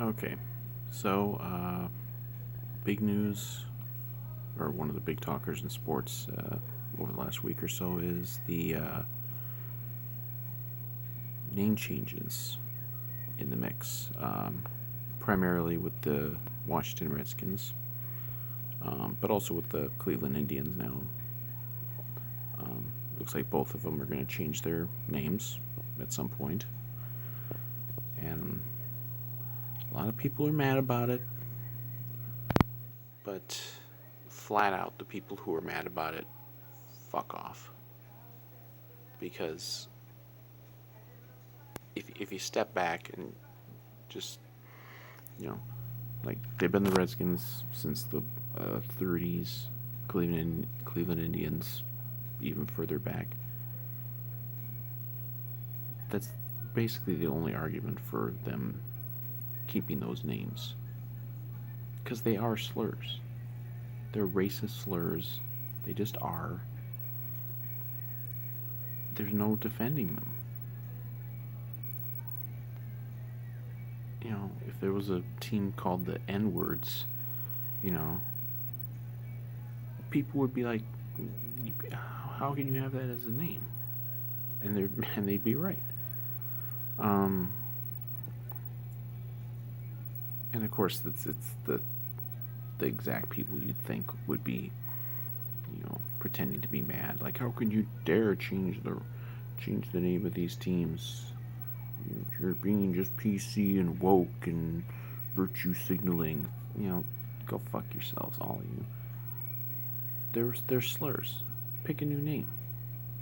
Okay, so big news, or one of the big talkers in sports over the last week or so is the name changes in the mix, primarily with the Washington Redskins, but also with the Cleveland Indians now. Looks like both of them are going to change their names at some point, and a lot of people are mad about it, but flat out, the people who are mad about it, fuck off. Because if you step back and just, you know, like they've been the Redskins since the 30s, Cleveland Indians even further back. That's basically the only argument for them keeping those names, because they are slurs. They're racist slurs. They just are. There's no defending them. You know, if there was a team called the N words, you know, people would be like, how can you have that as a name? And they'd be right. Um, and of course, it's the exact people you'd think would be, pretending to be mad. Like, how can you dare change the name of these teams? You're being just PC and woke and virtue signaling. Go fuck yourselves, all of you. They're slurs. Pick a new name.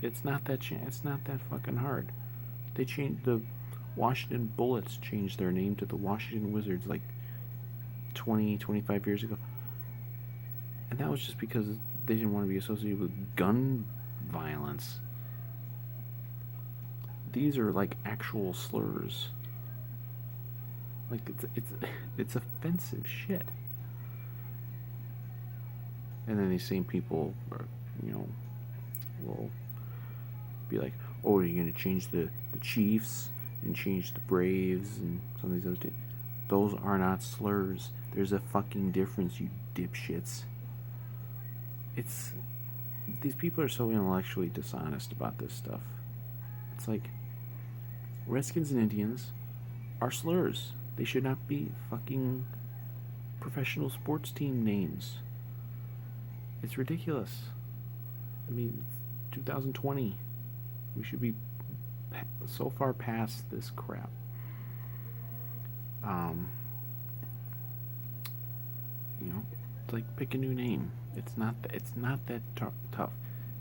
It's not that fucking hard. They changed the Washington Bullets changed their name to the Washington Wizards like 25 years ago. And that was just because they didn't want to be associated with gun violence. These are like actual slurs. Like it's offensive shit. And then these same people are, you know, will be like, "Oh, are you going to change the Chiefs and change the Braves and some of these other things?" Those are not slurs. There's a fucking difference, you dipshits. It's These people are so intellectually dishonest about this stuff. It's like Redskins and Indians are slurs. They should not be fucking professional sports team names. It's ridiculous. I mean, it's 2020. We should be so far past this crap. Um, it's like pick a new name. It's not that tough.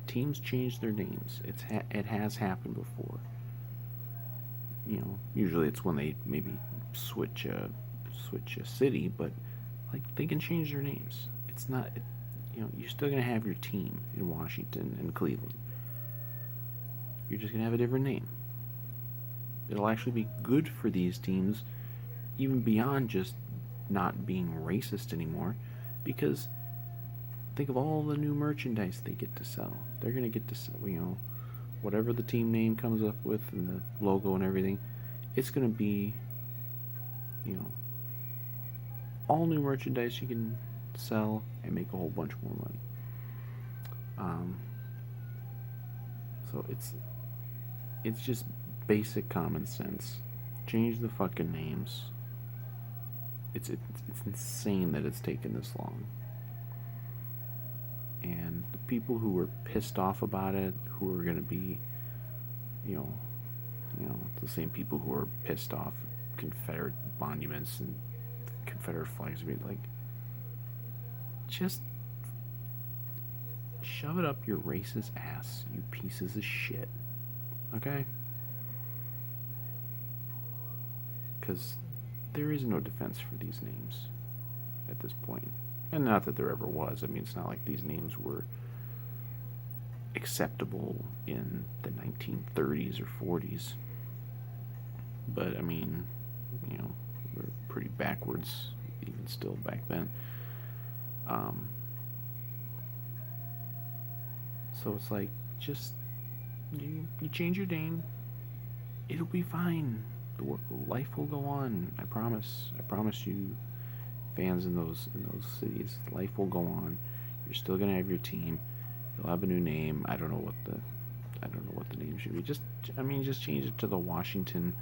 Teams change their names. It has happened before. Usually it's when they maybe switch a city, but like they can change their names. It's not. You're still gonna have your team in Washington and Cleveland. You're just gonna have a different name. It'll actually be good for these teams, even beyond just not being racist anymore, because think of all the new merchandise they get to sell. They're gonna get to sell, whatever the team name comes up with and the logo and everything. It's gonna be, you know, all new merchandise you can sell and make a whole bunch more money. Um, so it's just basic common sense. Change the fucking names. It's insane that it's taken this long. And the people who were pissed off about it, who are going to be, you know, the same people who are pissed off at Confederate monuments and Confederate flags, be like, just shove it up your racist ass, you pieces of shit. Okay? Because there is no defense for these names at this point. And not that there ever was. I mean, it's not like these names were acceptable in the 1930s or 40s. But, I mean, we're pretty backwards even still back then. Um, so it's like, just, you change your name, it'll be fine. life will go on. I promise. I promise you, fans in those cities, life will go on. You're still gonna have your team. You'll have a new name. I don't know what the name should be. Just change it to the Washington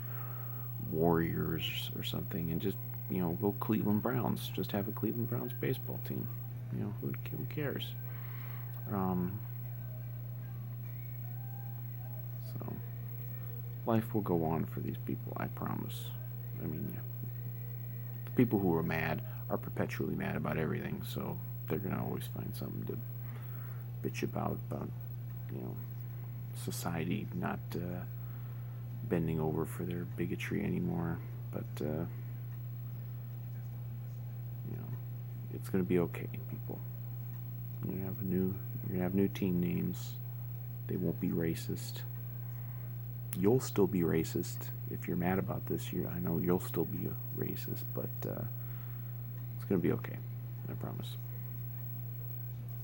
Warriors or something, and just go Cleveland Browns. Just have a Cleveland Browns baseball team. Who cares? Um, so life will go on for these people. I promise. I mean, yeah, the people who are mad are perpetually mad about everything, so they're gonna always find something to bitch about you know society not bending over for their bigotry anymore. But it's gonna be okay, people. You're gonna have new team names. They won't be racist. You'll still be racist if you're mad about this. I know you'll still be a racist, but it's gonna be okay. I promise.